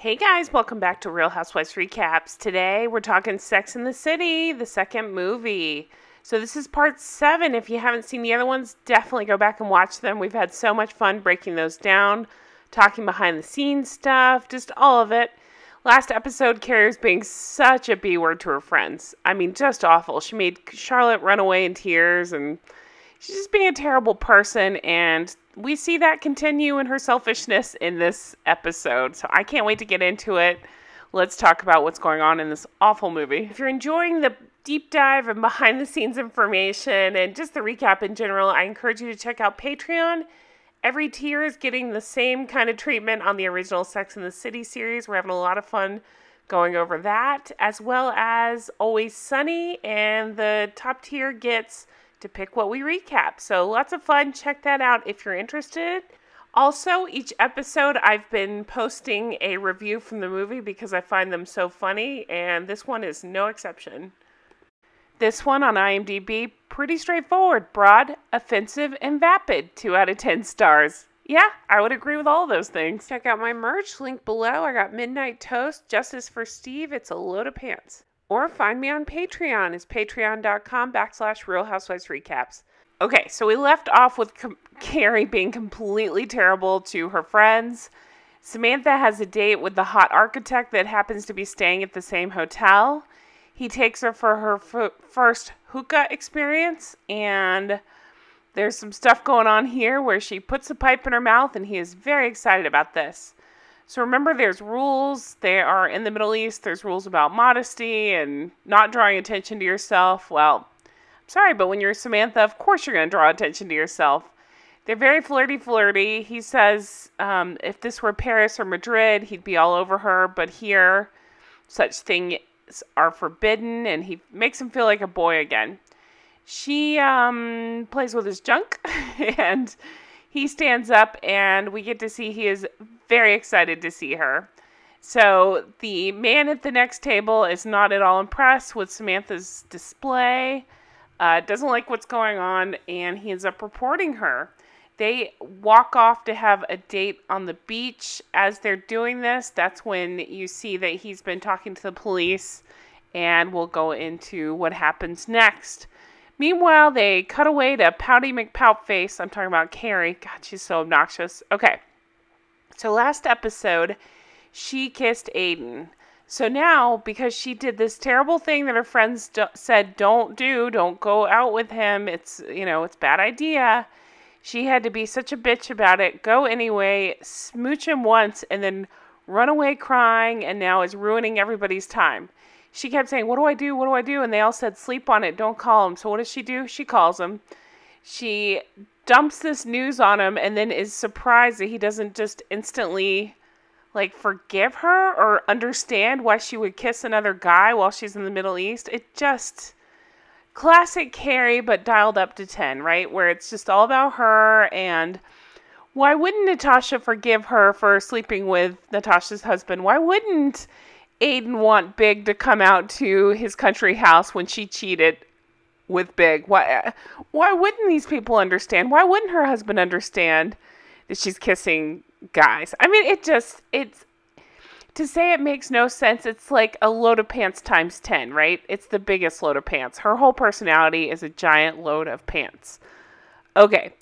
Hey guys, welcome back to Real Housewives Recaps. Today we're talking Sex and the City, the second movie. So this is part 7. If you haven't seen the other ones, definitely go back and watch them. We've had so much fun breaking those down, talking behind the scenes stuff, just all of it. Last episode, Carrie was being such a B-word to her friends. I mean, just awful. She made Charlotte run away in tears, and she's just being a terrible person, and we see that continue in her selfishness in this episode. So I can't wait to get into it. Let's talk about what's going on in this awful movie. If you're enjoying the deep dive and behind the scenes information and just the recap in general, I encourage you to check out Patreon. Every tier is getting the same kind of treatment on the original Sex and the City series. We're having a lot of fun going over that, as well as Always Sunny, and the top tier gets to pick what we recap. So lots of fun. Check that out if you're interested. Also, each episode I've been posting a review from the movie because I find them so funny, and this one is no exception. This one on IMDb, pretty straightforward, broad, offensive, and vapid. 2 out of 10 stars. Yeah, I would agree with all those things. Check out my merch, link below. I got Midnight Toast, Justice for Steve. It's a load of pants. Or find me on Patreon. It's patreon.com/Real Housewives Recaps. Okay, so we left off with Carrie being completely terrible to her friends. Samantha has a date with the hot architect that happens to be staying at the same hotel. He takes her for her first hookah experience, and there's some stuff going on here where she puts a pipe in her mouth, and he is very excited about this. So remember, there's rules. They are in the Middle East. There's rules about modesty and not drawing attention to yourself. Well, I'm sorry, but when you're Samantha, of course you're going to draw attention to yourself. They're very flirty. He says if this were Paris or Madrid, he'd be all over her. But here, such things are forbidden, and he makes him feel like a boy again. She plays with his junk, and he stands up, and we get to see he is very excited to see her. So the man at the next table is not at all impressed with Samantha's display, doesn't like what's going on, and he ends up reporting her. They walk off to have a date on the beach. As they're doing this, that's when you see that he's been talking to the police, and we'll go into what happens next. Meanwhile, they cut away to Pouty McPoutface. I'm talking about Carrie. God, she's so obnoxious. Okay. So last episode, she kissed Aiden. So now, because she did this terrible thing that her friends said don't go out with him. It's a bad idea. She had to be such a bitch about it. Go anyway, smooch him once, and then run away crying, and now is ruining everybody's time. She kept saying, what do I do? What do I do? And they all said, sleep on it. Don't call him. So what does she do? She calls him. She dumps this news on him and then is surprised that he doesn't just instantly, forgive her or understand why she would kiss another guy while she's in the Middle East. It just, classic Carrie, but dialed up to 10, right? Where it's just all about her, and why wouldn't Natasha forgive her for sleeping with Natasha's husband? Why wouldn't Aiden want Big to come out to his country house when she cheated with Big? Why wouldn't these people understand? Why wouldn't her husband understand that she's kissing guys? I mean, it's to say it makes no sense. It's like a load of pants times 10, right? It's the biggest load of pants. Her whole personality is a giant load of pants. Okay,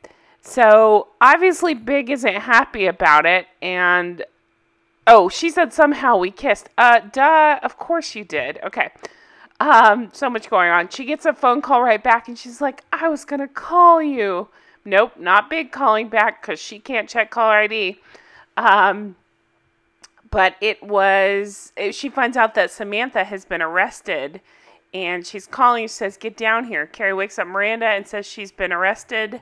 so obviously Big isn't happy about it, and oh, she said somehow we kissed. Duh, of course you did. Okay. So much going on. She gets a phone call right back, and she's like, I was going to call you. Nope, not Big calling back, because she can't check caller ID. But she finds out that Samantha has been arrested, and she's calling. She says, get down here. Carrie wakes up Miranda and says she's been arrested.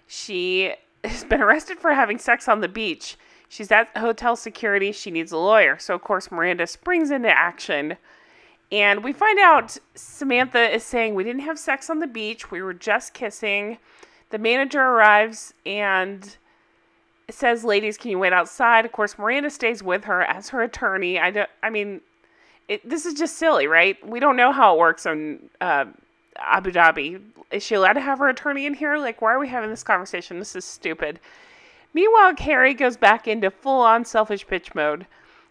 She has been arrested for having sex on the beach. She's at hotel security. She needs a lawyer. So, of course, Miranda springs into action. And we find out Samantha is saying, we didn't have sex on the beach. We were just kissing. The manager arrives and says, ladies, can you wait outside? Of course, Miranda stays with her as her attorney. This is just silly, right? We don't know how it works on Abu Dhabi. Is she allowed to have her attorney in here? Why are we having this conversation? This is stupid. Meanwhile, Carrie goes back into full-on selfish bitch mode.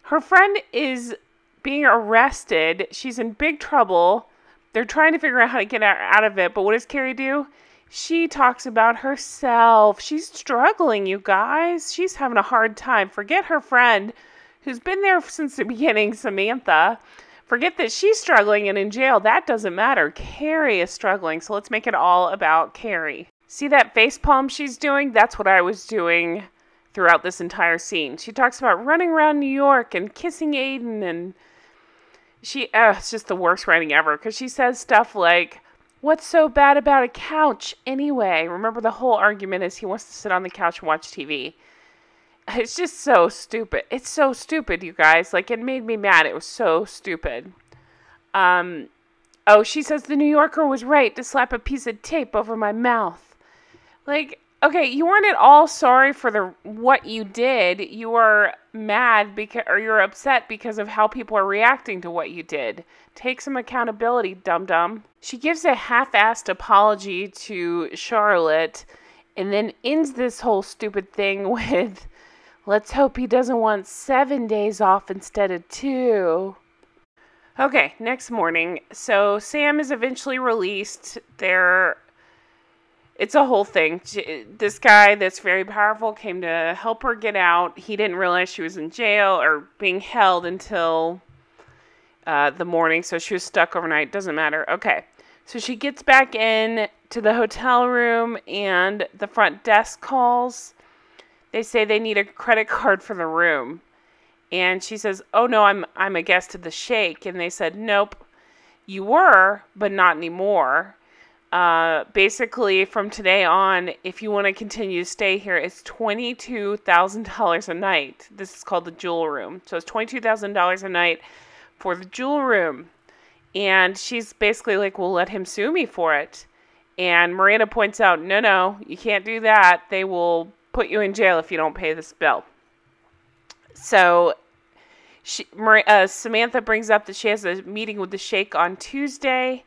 Her friend is being arrested. She's in big trouble. They're trying to figure out how to get out of it. But what does Carrie do? She talks about herself. She's struggling, you guys. She's having a hard time. Forget her friend who's been there since the beginning, Samantha. Forget that she's struggling and in jail. That doesn't matter. Carrie is struggling. So let's make it all about Carrie. See that face palm she's doing? That's what I was doing throughout this entire scene. She talks about running around New York and kissing Aiden, and it's just the worst writing ever, because she says stuff like, what's so bad about a couch anyway? Remember, the whole argument is he wants to sit on the couch and watch TV. It's just so stupid. It's so stupid, you guys. Like, it made me mad. It was so stupid. She says the New Yorker was right to slap a piece of tape over my mouth. Like, okay, you weren't at all sorry for what you did. You are mad or you're upset because of how people are reacting to what you did. Take some accountability, dum-dum. She gives a half-assed apology to Charlotte and then ends this whole stupid thing with, let's hope he doesn't want 7 days off instead of 2. Okay, next morning. So Sam is eventually released. It's a whole thing. This guy that's very powerful came to help her get out. He didn't realize she was in jail or being held until the morning, so she was stuck overnight. Doesn't matter. Okay, so she gets back in to the hotel room, and the front desk calls. They say they need a credit card for the room, and she says, "Oh no, I'm a guest of the Sheikh," and they said, "Nope, you were, but not anymore." Basically, from today on, if you want to continue to stay here, it's $22,000 a night. This is called the Jewel Room. So it's $22,000 a night for the Jewel Room. And she's basically like, well, let him sue me for it. And Miranda points out, no, you can't do that. They will put you in jail if you don't pay this bill. So Samantha brings up that she has a meeting with the Sheikh on Tuesday.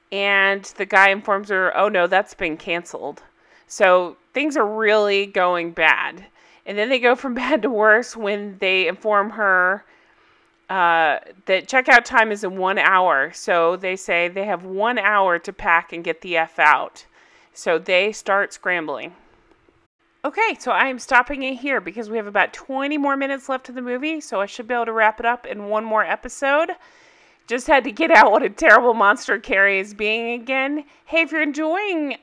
And the guy informs her, oh no, that's been canceled. So things are really going bad. And then they go from bad to worse when they inform her that checkout time is in 1 hour. So they say they have 1 hour to pack and get the F out. So they start scrambling. Okay, so I am stopping it here because we have about 20 more minutes left of the movie. So I should be able to wrap it up in one more episode. Just had to get out what a terrible monster Carrie is being again. Hey, if you're enjoying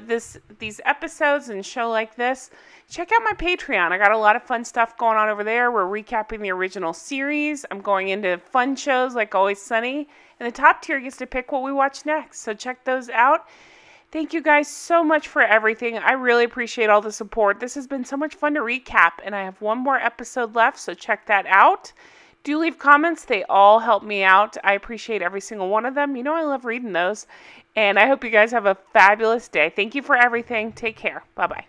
these episodes and show like this, check out my Patreon. I got a lot of fun stuff going on over there. We're recapping the original series. I'm going into fun shows like Always Sunny. And the top tier gets to pick what we watch next. So check those out. Thank you guys so much for everything. I really appreciate all the support. This has been so much fun to recap. And I have one more episode left, so check that out. Do leave comments. They all help me out. I appreciate every single one of them. You know I love reading those. And I hope you guys have a fabulous day. Thank you for everything. Take care. Bye-bye.